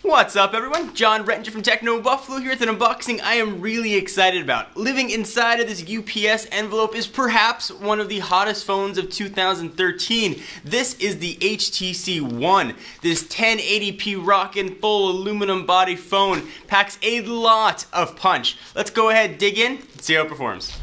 What's up everyone? John Rettinger from Techno Buffalo here with an unboxing I am really excited about. Living inside of this UPS envelope is perhaps one of the hottest phones of 2013. This is the HTC One. This 1080p rockin' full aluminum body phone packs a lot of punch. Let's go ahead, dig in, and see how it performs.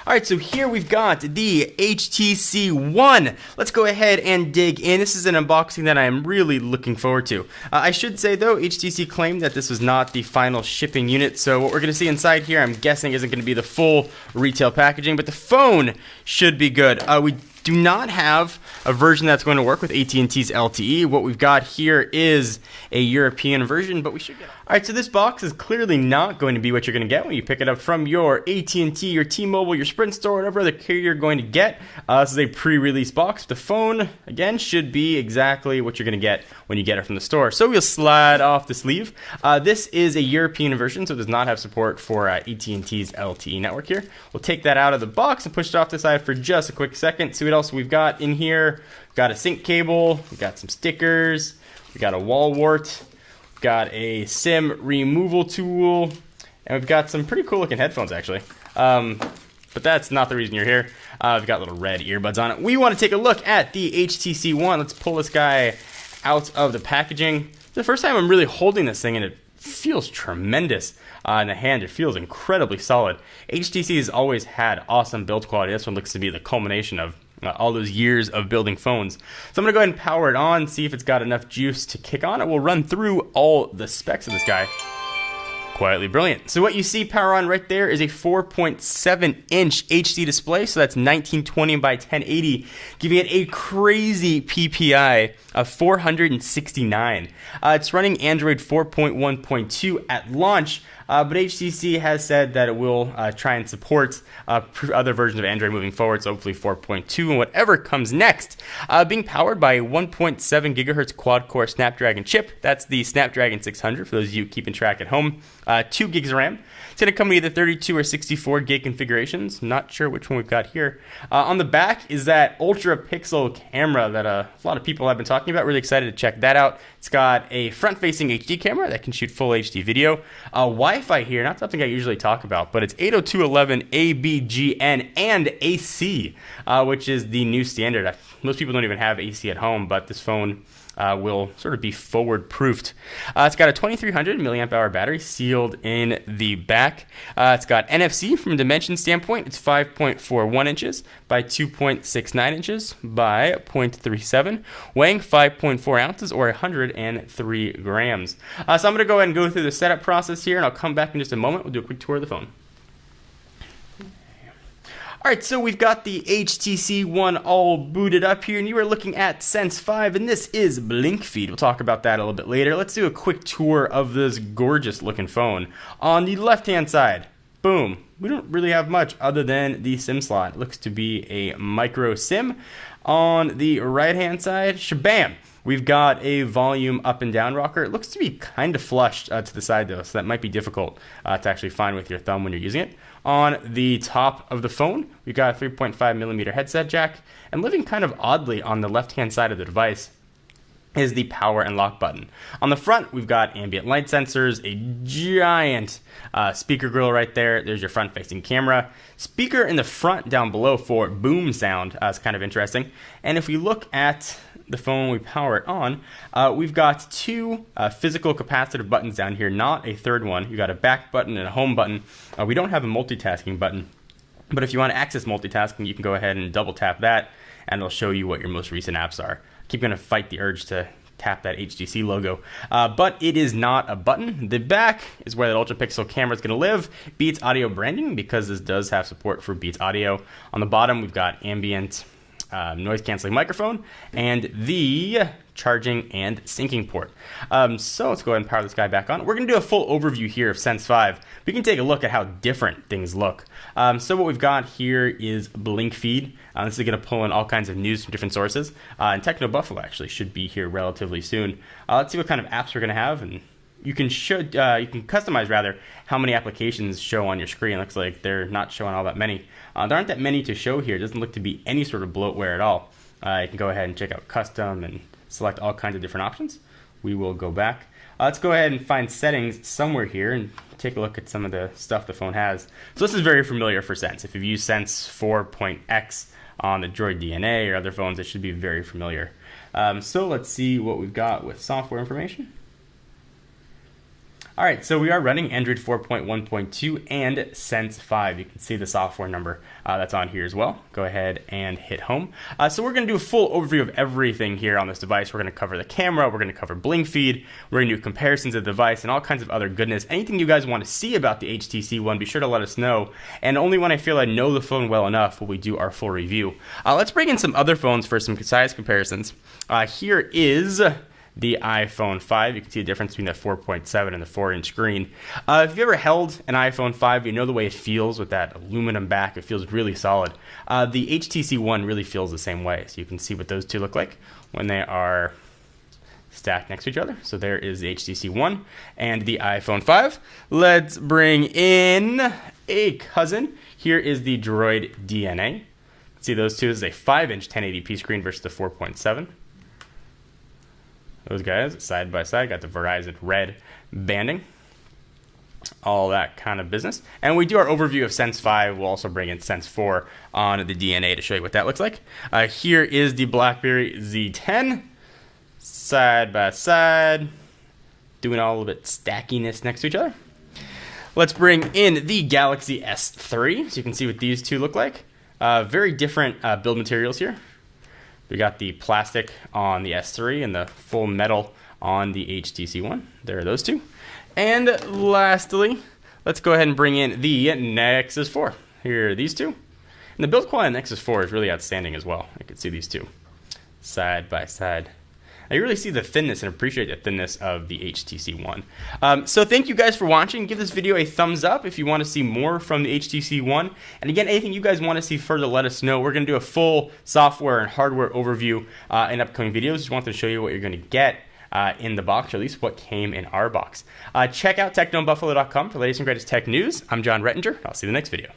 Alright, so here we've got the HTC One. Let's go ahead and dig in. This is an unboxing that I am really looking forward to. I should say though, HTC claimed that this was not the final shipping unit, so what we're going to see inside here, I'm guessing isn't going to be the full retail packaging, but the phone should be good. We do not have a version that's going to work with AT&T's LTE. What we've got here is a European version, but we should get it. Alright, so this box is clearly not going to be what you're going to get when you pick it up from your AT&T, your T-Mobile, your Sprint store, whatever other carrier you're going to get. This is a pre-release box. The phone, again, should be exactly what you're going to get when you get it from the store. So we'll slide off the sleeve. This is a European version, so it does not have support for AT&T's LTE network here. We'll take that out of the box and push it off to the side for just a quick second. See what else we've got in here. We've got a sync cable, we've got some stickers, we've got a wall wart, we've got a SIM removal tool, and we've got some pretty cool looking headphones actually. But that's not the reason you're here. We've got little red earbuds on it. We want to take a look at the HTC One. Let's pull this guy out of the packaging. It's the first time I'm really holding this thing, and it feels tremendous in the hand. It feels incredibly solid. HTC has always had awesome build quality. This one looks to be the culmination of all those years of building phones. So I'm going to go ahead and power it on, see if it's got enough juice to kick on. It will run through all the specs of this guy. Quietly brilliant. So what you see power on right there is a 4.7-inch HD display, so that's 1920 by 1080, giving it a crazy PPI of 469. It's running Android 4.1.2 at launch, but HTC has said that it will try and support other versions of Android moving forward, so hopefully 4.2 and whatever comes next. Being powered by a 1.7 gigahertz quad-core Snapdragon chip. That's the Snapdragon 600 for those of you keeping track at home. 2 gigs of RAM. It's going to come with either 32 or 64 gig configurations. Not sure which one we've got here. On the back is that ultra pixel camera that a lot of people have been talking about. Really excited to check that out. It's got a front-facing HD camera that can shoot full HD video. Wi-Fi here, not something I usually talk about, but it's 802.11 ABGN and AC, which is the new standard. Most people don't even have AC at home, but this phone will sort of be forward-proofed. It's got a 2300 milliamp hour battery sealed in the back. It's got NFC from a dimension standpoint. It's 5.41 inches by 2.69 inches by 0.37, weighing 5.4 ounces or 103 grams. So I'm going to go ahead and go through the setup process here, and I'll come back in just a moment. We'll do a quick tour of the phone. Alright, so we've got the HTC One all booted up here, and you are looking at Sense 5, and this is Blink Feed. We'll talk about that a little bit later. Let's do a quick tour of this gorgeous looking phone. On the left-hand side, boom, we don't really have much other than the SIM slot. It looks to be a micro SIM. On the right-hand side, shabam! We've got a volume up and down rocker. It looks to be kind of flushed to the side though, so that might be difficult to actually find with your thumb when you're using it. On the top of the phone, we've got a 3.5mm headset jack, and living kind of oddly on the left-hand side of the device is the power and lock button. On the front, we've got ambient light sensors, a giant speaker grill right there. There's your front-facing camera. Speaker in the front down below for boom sound is kind of interesting. And if we look at the phone, we power it on, we've got two physical capacitive buttons down here, not a third one. You've got a back button and a home button. We don't have a multitasking button, but if you want to access multitasking, you can go ahead and double tap that, and it'll show you what your most recent apps are. Keep going to fight the urge to tap that HTC logo, but it is not a button. The back is where that ultra pixel camera is going to live. Beats Audio branding, because this does have support for Beats Audio. On the bottom, we've got ambient noise canceling microphone and the charging and syncing port. So let's go ahead and power this guy back on. We're going to do a full overview here of Sense 5. We can take a look at how different things look. So what we've got here is Blink Feed. This is going to pull in all kinds of news from different sources. And Techno Buffalo actually should be here relatively soon. Let's see what kind of apps we're going to have, and you can customize rather how many applications show on your screen. It looks like they're not showing all that many. There aren't that many to show here. It doesn't look to be any sort of bloatware at all. You can go ahead and check out custom and select all kinds of different options. We will go back. Let's go ahead and find settings somewhere here and take a look at some of the stuff the phone has. So this is very familiar for Sense. If you've used Sense 4.x on the Droid DNA or other phones, it should be very familiar. So let's see what we've got with software information. All right, so we are running Android 4.1.2 and Sense 5. You can see the software number that's on here as well. Go ahead and hit home. So we're going to do a full overview of everything here on this device. We're going to cover the camera, we're going to cover blink feed, we're going to do comparisons of the device and all kinds of other goodness. Anything you guys want to see about the HTC One, be sure to let us know. And only when I feel I know the phone well enough will we do our full review. Let's bring in some other phones for some size comparisons. Here is the iPhone 5. You can see the difference between the 4.7 and the 4-inch screen. If you ever held an iPhone 5, you know the way it feels with that aluminum back. It feels really solid. The HTC One really feels the same way. So you can see what those two look like when they are stacked next to each other. So there is the HTC One and the iPhone 5. Let's bring in a cousin. Here is the Droid DNA. See those two. This is a 5-inch 1080p screen versus the 4.7. Those guys side by side, got the Verizon red banding, all that kind of business. And we do our overview of Sense 5. We'll also bring in Sense 4 on the DNA to show you what that looks like. Here is the BlackBerry Z10, side by side, doing all of its stackiness next to each other. Let's bring in the Galaxy S3, so you can see what these two look like. Very different build materials here. We got the plastic on the S3 and the full metal on the HTC One. There are those two. And lastly, let's go ahead and bring in the Nexus 4. Here are these two. And the build quality on Nexus 4 is really outstanding as well. You can see these two side by side. You really see the thinness and appreciate the thinness of the HTC One. So thank you guys for watching. Give this video a thumbs up if you want to see more from the HTC One. And again, anything you guys want to see further, let us know. We're going to do a full software and hardware overview in upcoming videos. Just wanted to show you what you're going to get in the box, or at least what came in our box. Check out technobuffalo.com for the latest and greatest tech news. I'm John Rettinger. I'll see you in the next video.